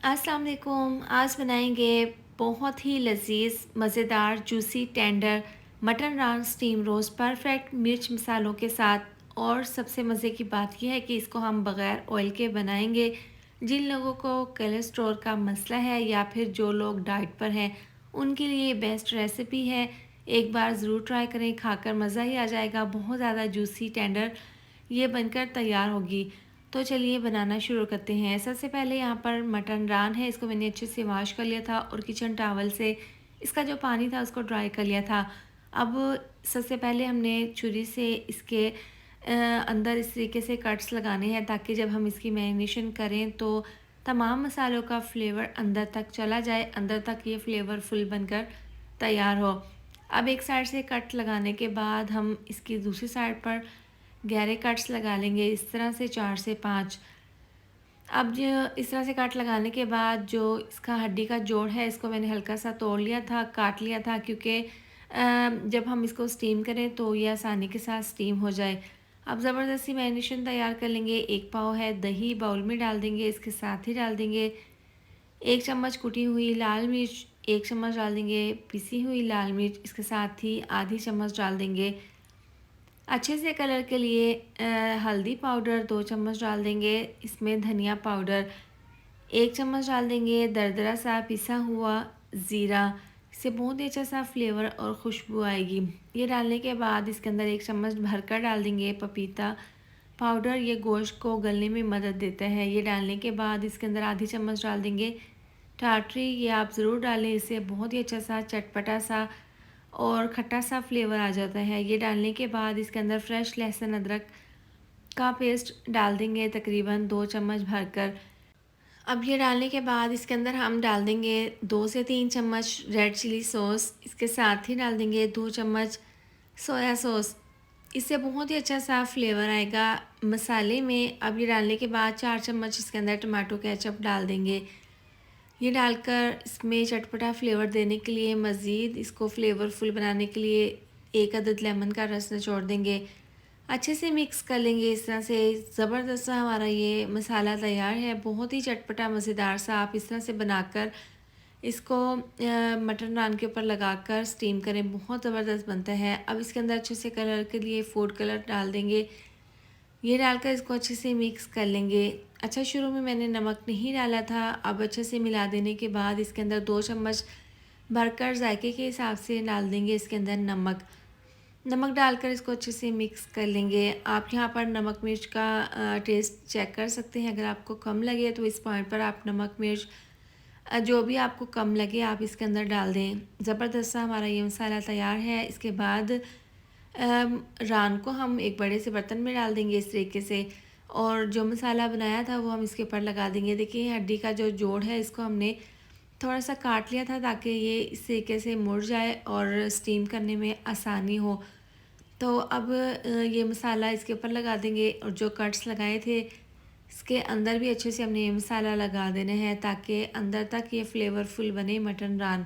अस्सलाम वालेकुम। आज बनाएंगे बहुत ही लजीज, मज़ेदार, जूसी, टेंडर मटन रान स्टीम रोस्ट परफेक्ट मिर्च मसालों के साथ। और सबसे मज़े की बात यह है कि इसको हम बग़ैर ऑयल के बनाएंगे। जिन लोगों को कोलेस्ट्रॉल का मसला है या फिर जो लोग डाइट पर हैं उनके लिए बेस्ट रेसिपी है। एक बार ज़रूर ट्राई करें, खाकर मज़ा ही आ जाएगा। बहुत ज़्यादा जूसी टेंडर ये बनकर तैयार होगी। तो चलिए बनाना शुरू करते हैं। सबसे पहले यहाँ पर मटन रान है, इसको मैंने अच्छे से वॉश कर लिया था और किचन टॉवल से इसका जो पानी था उसको ड्राई कर लिया था। अब सबसे पहले हमने छुरी से इसके अंदर इस तरीके से कट्स लगाने हैं ताकि जब हम इसकी मैरिनेशन करें तो तमाम मसालों का फ्लेवर अंदर तक चला जाए, अंदर तक ये फ्लेवरफुल बनकर तैयार हो। अब एक साइड से कट लगाने के बाद हम इसकी दूसरी साइड पर गहरे कट्स लगा लेंगे, इस तरह से 4 से 5। अब जो इस तरह से कट लगाने के बाद जो इसका हड्डी का जोड़ है इसको मैंने हल्का सा तोड़ लिया था, काट लिया था, क्योंकि जब हम इसको स्टीम करें तो ये आसानी के साथ स्टीम हो जाए। अब ज़बरदस्ती मैरिनेशन तैयार कर लेंगे। 1 पाव है दही बाउल में डाल देंगे, इसके साथ ही डाल देंगे 1 चम्मच कुटी हुई लाल मिर्च, 1 चम्मच डाल देंगे पिसी हुई लाल मिर्च, इसके साथ ही आधी चम्मच डाल देंगे अच्छे से कलर के लिए हल्दी पाउडर, 2 चम्मच डाल देंगे इसमें धनिया पाउडर, 1 चम्मच डाल देंगे दरदरा सा पिसा हुआ ज़ीरा। इससे बहुत ही अच्छा सा फ्लेवर और खुशबू आएगी। ये डालने के बाद इसके अंदर 1 चम्मच भरकर डाल देंगे पपीता पाउडर, ये गोश्त को गलने में मदद देता है। ये डालने के बाद इसके अंदर आधी चम्मच डाल देंगे टाटरी, ये आप ज़रूर डालें, इससे बहुत ही अच्छा सा चटपटा सा और खट्टा सा फ्लेवर आ जाता है। ये डालने के बाद इसके अंदर फ्रेश लहसुन अदरक का पेस्ट डाल देंगे तकरीबन 2 चम्मच भरकर। अब ये डालने के बाद इसके अंदर हम डाल देंगे 2 से 3 चम्मच रेड चिली सॉस, इसके साथ ही डाल देंगे 2 चम्मच सोया सॉस। इससे बहुत ही अच्छा सा फ्लेवर आएगा मसाले में। अब ये डालने के बाद 4 चम्मच इसके अंदर टमाटो केचप डाल देंगे। ये डालकर इसमें चटपटा फ्लेवर देने के लिए, मज़ीद इसको फ्लेवरफुल बनाने के लिए 1 अदद लेमन का रस निचोड़ देंगे। अच्छे से मिक्स कर लेंगे। इस तरह से ज़बरदस्त सा हमारा ये मसाला तैयार है, बहुत ही चटपटा मज़ेदार सा। आप इस तरह से बनाकर इसको मटन नान के ऊपर लगाकर स्टीम करें, बहुत ज़बरदस्त बनता है। अब इसके अंदर अच्छे से कलर के लिए फूड कलर डाल देंगे। ये डालकर इसको अच्छे से मिक्स कर लेंगे। अच्छा, शुरू में मैंने नमक नहीं डाला था। अब अच्छे से मिला देने के बाद इसके अंदर 2 चम्मच भरकर जायके के हिसाब से डाल देंगे इसके अंदर नमक। नमक डालकर इसको अच्छे से मिक्स कर लेंगे। आप यहाँ पर नमक मिर्च का टेस्ट चेक कर सकते हैं। अगर आपको कम लगे तो इस पॉइंट पर आप नमक मिर्च जो भी आपको कम लगे आप इसके अंदर डाल दें। ज़बरदस्त सा हमारा ये मसाला तैयार है। इसके बाद रान को हम एक बड़े से बर्तन में डाल देंगे इस तरीके से, और जो मसाला बनाया था वो हम इसके ऊपर लगा देंगे। देखिए हड्डी का जो जोड़ है इसको हमने थोड़ा सा काट लिया था ताकि ये इस तरीके से मुड़ जाए और स्टीम करने में आसानी हो। तो अब ये मसाला इसके ऊपर लगा देंगे और जो कट्स लगाए थे इसके अंदर भी अच्छे से हमने ये मसाला लगा देना है ताकि अंदर तक ये फ्लेवरफुल बने मटन रान।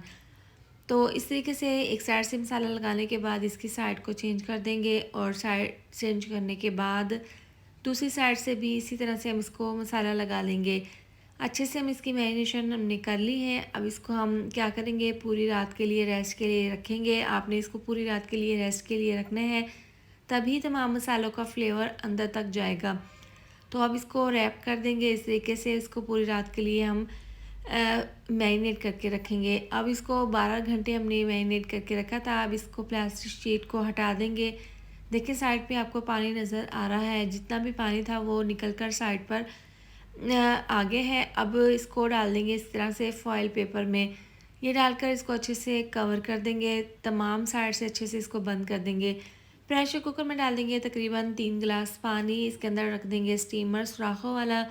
तो इस तरीके से एक साइड से मसाला लगाने के बाद इसकी साइड को चेंज कर देंगे, और साइड चेंज करने के बाद दूसरी साइड से भी इसी तरह से हम इसको मसाला लगा लेंगे। अच्छे से हम इसकी मैरिनेशन हमने कर ली है। अब इसको हम क्या करेंगे, पूरी रात के लिए रेस्ट के लिए रखेंगे। आपने इसको पूरी रात के लिए रेस्ट के लिए रखना है, तभी तमाम मसालों का फ्लेवर अंदर तक जाएगा। तो अब इसको रैप कर देंगे इस तरीके से। इसको पूरी रात के लिए हम मैरिनेट करके रखेंगे। अब इसको 12 घंटे हमने मैरिनेट करके रखा था। अब इसको प्लास्टिक शीट को हटा देंगे। देखिए साइड पे आपको पानी नज़र आ रहा है, जितना भी पानी था वो निकल कर साइड पर आगे है। अब इसको डाल देंगे इस तरह से फॉइल पेपर में। ये डालकर इसको अच्छे से कवर कर देंगे, तमाम साइड से अच्छे से इसको बंद कर देंगे। प्रेशर कुकर में डाल देंगे तकरीबन 3 गिलास पानी, इसके अंदर रख देंगे स्टीमर सुराखों वाला।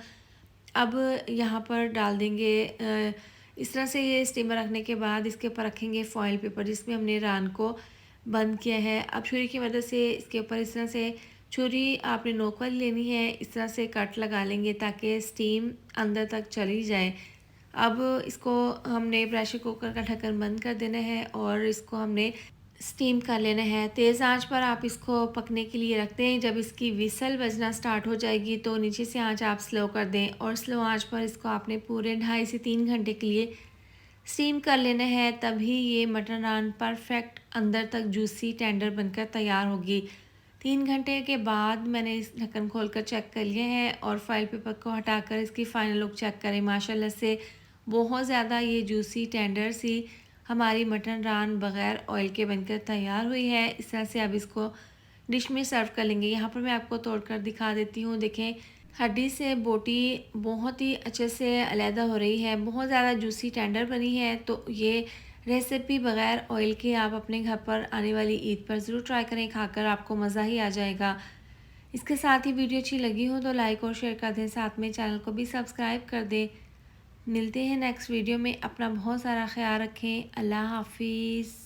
अब यहाँ पर डाल देंगे इस तरह से ये स्टीमर रखने के बाद इसके ऊपर रखेंगे फॉइल पेपर जिसमें हमने रान को बंद किया है। अब छुरी की मदद से इसके ऊपर इस तरह से, छुरी आपने नोक वाली लेनी है, इस तरह से कट लगा लेंगे ताकि स्टीम अंदर तक चली जाए। अब इसको हमने प्रेशर कुकर का ढक्कन बंद कर देना है और इसको हमने स्टीम कर लेना है। तेज़ आंच पर आप इसको पकने के लिए रख दें। जब इसकी विसल बजना स्टार्ट हो जाएगी तो नीचे से आंच आप स्लो कर दें और स्लो आंच पर इसको आपने पूरे 2.5 से 3 घंटे के लिए स्टीम कर लेना है। तभी ये मटन नान परफेक्ट अंदर तक जूसी टेंडर बनकर तैयार होगी। 3 घंटे के बाद मैंने इस ढक्कन खोलकर चेक कर लिया है और फॉइल पेपर को हटाकर इसकी फ़ाइनल लुक चेक करें। माशाल्लाह से बहुत ज़्यादा ये जूसी टेंडर सी हमारी मटन रान बग़ैर ऑयल के बनकर तैयार हुई है। इस तरह से अब इसको डिश में सर्व कर लेंगे। यहाँ पर मैं आपको तोड़कर दिखा देती हूँ। देखें, हड्डी से बोटी बहुत ही अच्छे से अलहदा हो रही है, बहुत ज़्यादा जूसी टेंडर बनी है। तो ये रेसिपी बग़ैर ऑयल के आप अपने घर पर आने वाली ईद पर ज़रूर ट्राई करें, खाकर आपको मज़ा ही आ जाएगा। इसके साथ ही वीडियो अच्छी लगी हो तो लाइक और शेयर कर दें, साथ में चैनल को भी सब्सक्राइब कर दें। मिलते हैं नेक्स्ट वीडियो में। अपना बहुत सारा ख्याल रखें। अल्लाह हाफिज़।